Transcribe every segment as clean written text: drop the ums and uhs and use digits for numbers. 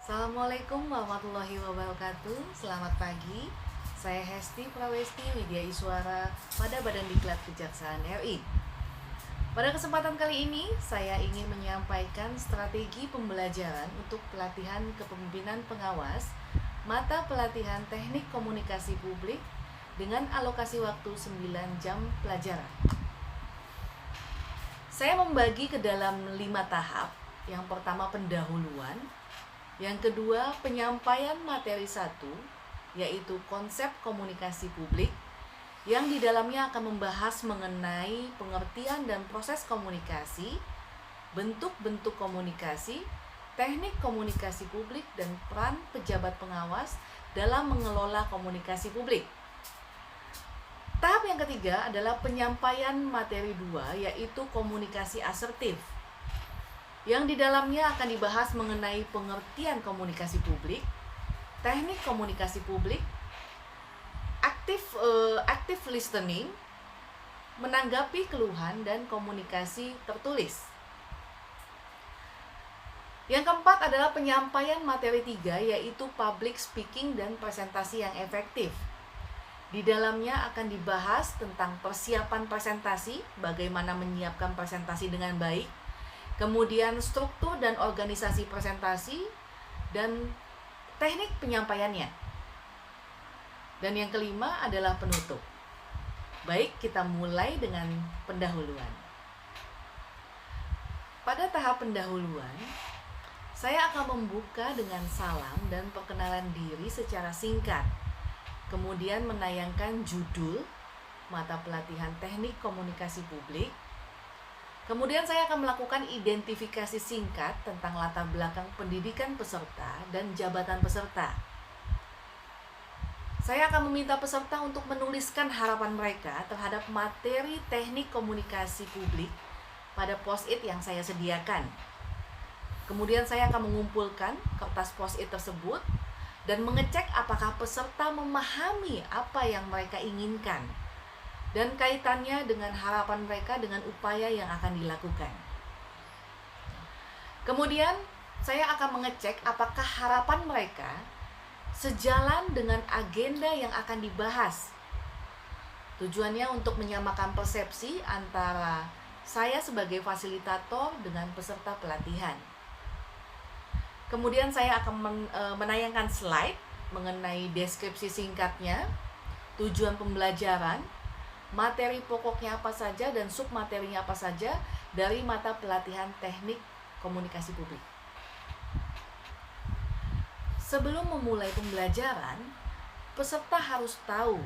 Assalamualaikum warahmatullahi wabarakatuh. Selamat pagi. Saya Hesti Prawesti Widya Iswara pada Badan Diklat Kejaksaan RI. Pada kesempatan kali ini, saya ingin menyampaikan strategi pembelajaran untuk pelatihan kepemimpinan pengawas mata pelatihan Teknik Komunikasi Publik dengan alokasi waktu 9 jam pelajaran. Saya membagi ke dalam 5 tahap. Yang pertama pendahuluan, yang kedua penyampaian materi 1, yaitu konsep komunikasi publik, yang di dalamnya akan membahas mengenai pengertian dan proses komunikasi, bentuk-bentuk komunikasi, teknik komunikasi publik, dan peran pejabat pengawas dalam mengelola komunikasi publik. Tahap yang ketiga adalah penyampaian materi 2, yaitu komunikasi asertif, yang di dalamnya akan dibahas mengenai pengertian komunikasi publik, teknik komunikasi publik, active listening, menanggapi keluhan, dan komunikasi tertulis. Yang keempat adalah penyampaian materi 3, yaitu public speaking dan presentasi yang efektif. Di dalamnya akan dibahas tentang persiapan presentasi, bagaimana menyiapkan presentasi dengan baik, kemudian struktur dan organisasi presentasi, dan teknik penyampaiannya. Dan yang kelima adalah penutup. Baik, kita mulai dengan pendahuluan. Pada tahap pendahuluan, saya akan membuka dengan salam dan perkenalan diri secara singkat. Kemudian menayangkan judul mata pelatihan Teknik Komunikasi Publik. Kemudian saya akan melakukan identifikasi singkat tentang latar belakang pendidikan peserta dan jabatan peserta. Saya akan meminta peserta untuk menuliskan harapan mereka terhadap materi teknik komunikasi publik pada post-it yang saya sediakan. Kemudian saya akan mengumpulkan kertas post-it tersebut dan mengecek apakah peserta memahami apa yang mereka inginkan dan kaitannya dengan harapan mereka dengan upaya yang akan dilakukan. Kemudian saya akan mengecek apakah harapan mereka sejalan dengan agenda yang akan dibahas. Tujuannya untuk menyamakan persepsi antara saya sebagai fasilitator dengan peserta pelatihan. Kemudian saya akan menayangkan slide mengenai deskripsi singkatnya, tujuan pembelajaran, materi pokoknya apa saja dan submaterinya apa saja dari mata pelatihan teknik komunikasi publik. Sebelum memulai pembelajaran, peserta harus tahu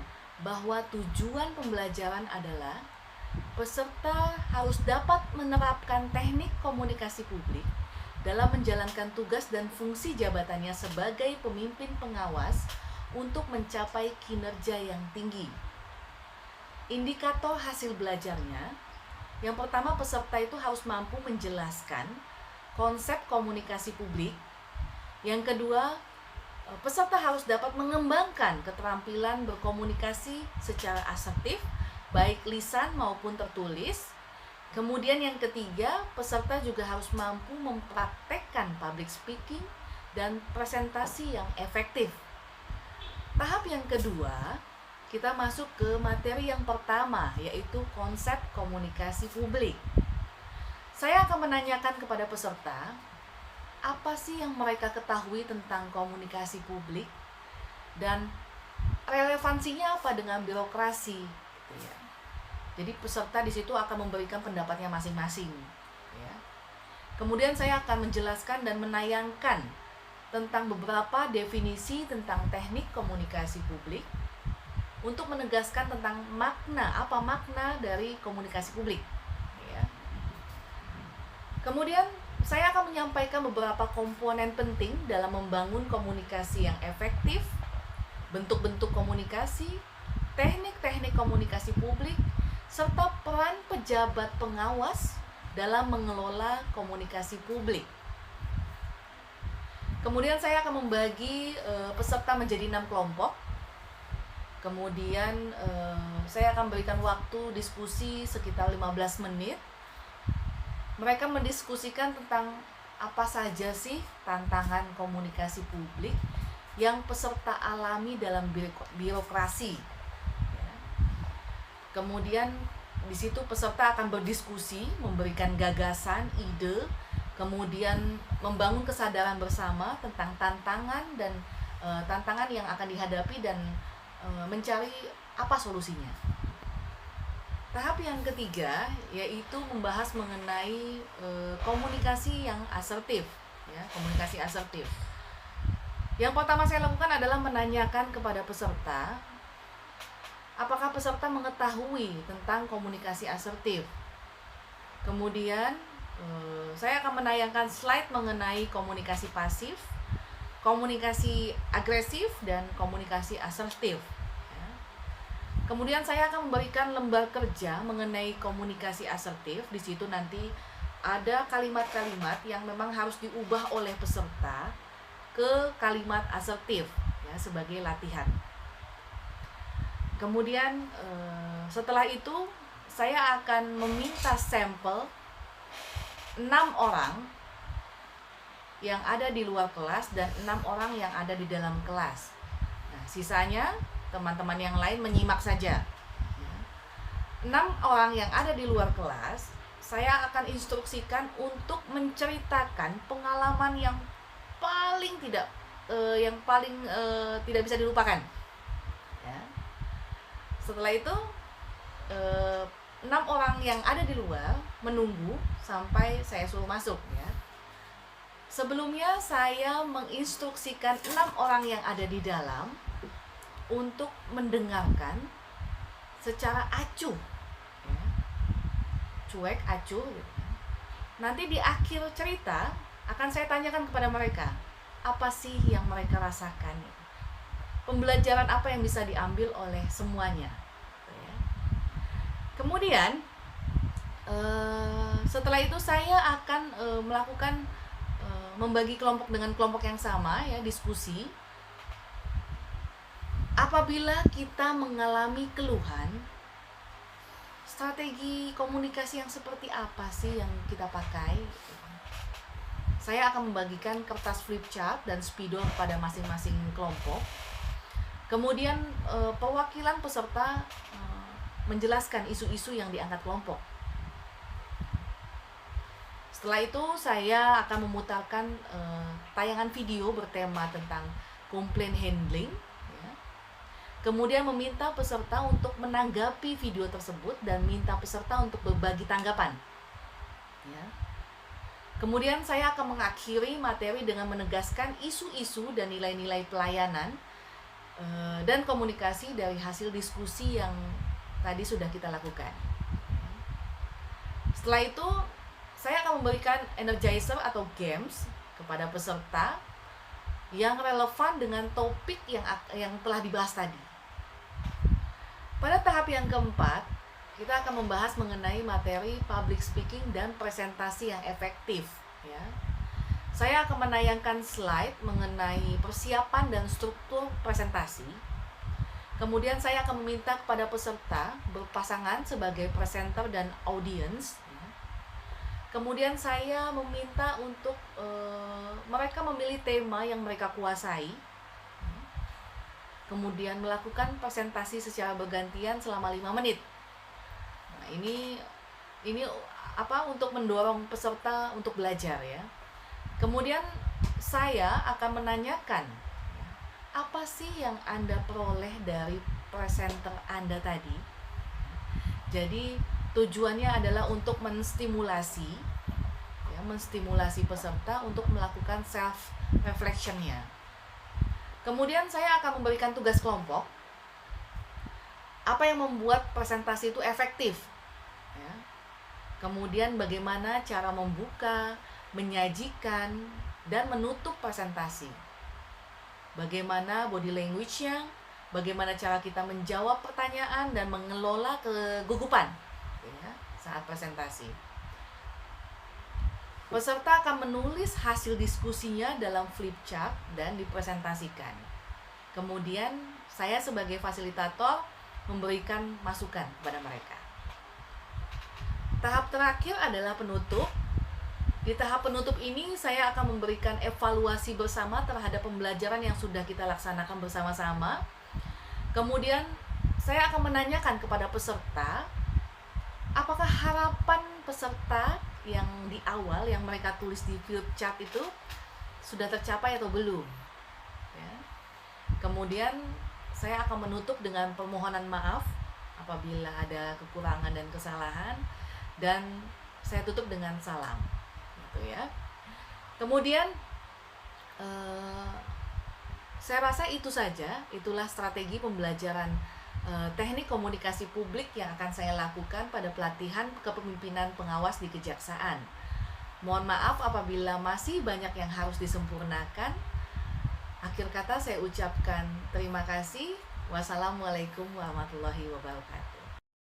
bahwa tujuan pembelajaran adalah peserta harus dapat menerapkan teknik komunikasi publik dalam menjalankan tugas dan fungsi jabatannya sebagai pemimpin pengawas untuk mencapai kinerja yang tinggi. Indikator hasil belajarnya, yang pertama peserta itu harus mampu menjelaskan konsep komunikasi publik. Yang kedua, peserta harus dapat mengembangkan keterampilan berkomunikasi secara asertif, baik lisan maupun tertulis. Kemudian yang ketiga, peserta juga harus mampu mempraktekkan public speaking dan presentasi yang efektif. Tahap yang kedua, kita masuk ke materi yang pertama, yaitu konsep komunikasi publik. Saya akan menanyakan kepada peserta, apa sih yang mereka ketahui tentang komunikasi publik dan relevansinya apa dengan birokrasi, gitu ya. Jadi peserta di situ akan memberikan pendapatnya masing-masing, ya. Kemudian saya akan menjelaskan dan menayangkan tentang beberapa definisi tentang teknik komunikasi publik untuk menegaskan tentang apa makna dari komunikasi publik, ya. Kemudian saya akan menyampaikan beberapa komponen penting dalam membangun komunikasi yang efektif, bentuk-bentuk komunikasi, teknik-teknik komunikasi publik, serta peran pejabat pengawas dalam mengelola komunikasi publik. Kemudian saya akan membagi peserta menjadi 6 kelompok. Kemudian saya akan berikan waktu diskusi sekitar 15 menit. Mereka mendiskusikan tentang apa saja sih tantangan komunikasi publik yang peserta alami dalam birokrasi. Ya. Kemudian di situ peserta akan berdiskusi, memberikan gagasan, ide, kemudian membangun kesadaran bersama tentang tantangan dan tantangan yang akan dihadapi dan mencari apa solusinya. Tahap yang ketiga yaitu membahas mengenai komunikasi yang asertif, ya, komunikasi asertif. Yang pertama saya lakukan adalah menanyakan kepada peserta, apakah peserta mengetahui tentang komunikasi asertif. Kemudian saya akan menayangkan slide mengenai komunikasi pasif, komunikasi agresif, dan komunikasi asertif. Kemudian saya akan memberikan lembar kerja mengenai komunikasi asertif. Di situ nanti ada kalimat-kalimat yang memang harus diubah oleh peserta ke kalimat asertif, ya, sebagai latihan. Kemudian setelah itu saya akan meminta sampel 6 orang yang ada di luar kelas dan 6 orang yang ada di dalam kelas. Nah, sisanya teman-teman yang lain menyimak saja. 6 orang yang ada di luar kelas, saya akan instruksikan untuk menceritakan pengalaman yang paling tidak bisa dilupakan. Ya. Setelah itu 6 orang yang ada di luar menunggu sampai saya suruh masuk. Ya. Sebelumnya saya menginstruksikan 6 orang yang ada di dalam untuk mendengarkan secara acuh, ya. Cuek, acuh, gitu. Nanti di akhir cerita akan saya tanyakan kepada mereka, apa sih yang mereka rasakan, pembelajaran apa yang bisa diambil oleh semuanya, ya. Kemudian setelah itu saya akan melakukan membagi kelompok dengan kelompok yang sama, ya, diskusi. Apabila kita mengalami keluhan, strategi komunikasi yang seperti apa sih yang kita pakai? Saya akan membagikan kertas flip chart dan spidol kepada masing-masing kelompok. Kemudian perwakilan peserta menjelaskan isu-isu yang diangkat kelompok. Setelah itu saya akan memutarkan tayangan video bertema tentang komplain handling. Kemudian meminta peserta untuk menanggapi video tersebut dan minta peserta untuk berbagi tanggapan. Ya. Kemudian saya akan mengakhiri materi dengan menegaskan isu-isu dan nilai-nilai pelayanan dan komunikasi dari hasil diskusi yang tadi sudah kita lakukan. Setelah itu, saya akan memberikan energizer atau games kepada peserta yang relevan dengan topik yang telah dibahas tadi. Pada tahap yang keempat, kita akan membahas mengenai materi public speaking dan presentasi yang efektif. Ya. Saya akan menayangkan slide mengenai persiapan dan struktur presentasi. Kemudian saya akan meminta kepada peserta berpasangan sebagai presenter dan audience. Ya. Kemudian saya meminta untuk mereka memilih tema yang mereka kuasai. Kemudian melakukan presentasi secara bergantian selama 5 menit. Nah, ini untuk mendorong peserta untuk belajar, ya. Kemudian saya akan menanyakan, apa sih yang Anda peroleh dari presenter Anda tadi? Jadi tujuannya adalah untuk menstimulasi peserta untuk melakukan self reflection-nya. Kemudian saya akan memberikan tugas kelompok, apa yang membuat presentasi itu efektif, ya. Kemudian bagaimana cara membuka, menyajikan, dan menutup presentasi. Bagaimana body language-nya, bagaimana cara kita menjawab pertanyaan dan mengelola kegugupan, ya, saat presentasi. Peserta akan menulis hasil diskusinya dalam flip chart dan dipresentasikan. Kemudian saya sebagai fasilitator memberikan masukan kepada mereka. Tahap terakhir adalah penutup. Di tahap penutup ini saya akan memberikan evaluasi bersama terhadap pembelajaran yang sudah kita laksanakan bersama-sama. Kemudian saya akan menanyakan kepada peserta, apakah harapan peserta yang di awal yang mereka tulis di field chart itu sudah tercapai atau belum, ya. Kemudian saya akan menutup dengan permohonan maaf apabila ada kekurangan dan kesalahan, dan saya tutup dengan salam, gitu ya. Kemudian saya rasa itu saja, itulah strategi pembelajaran teknik komunikasi publik yang akan saya lakukan pada pelatihan kepemimpinan pengawas di Kejaksaan. Mohon maaf apabila masih banyak yang harus disempurnakan. Akhir kata saya ucapkan terima kasih. Wassalamualaikum warahmatullahi wabarakatuh.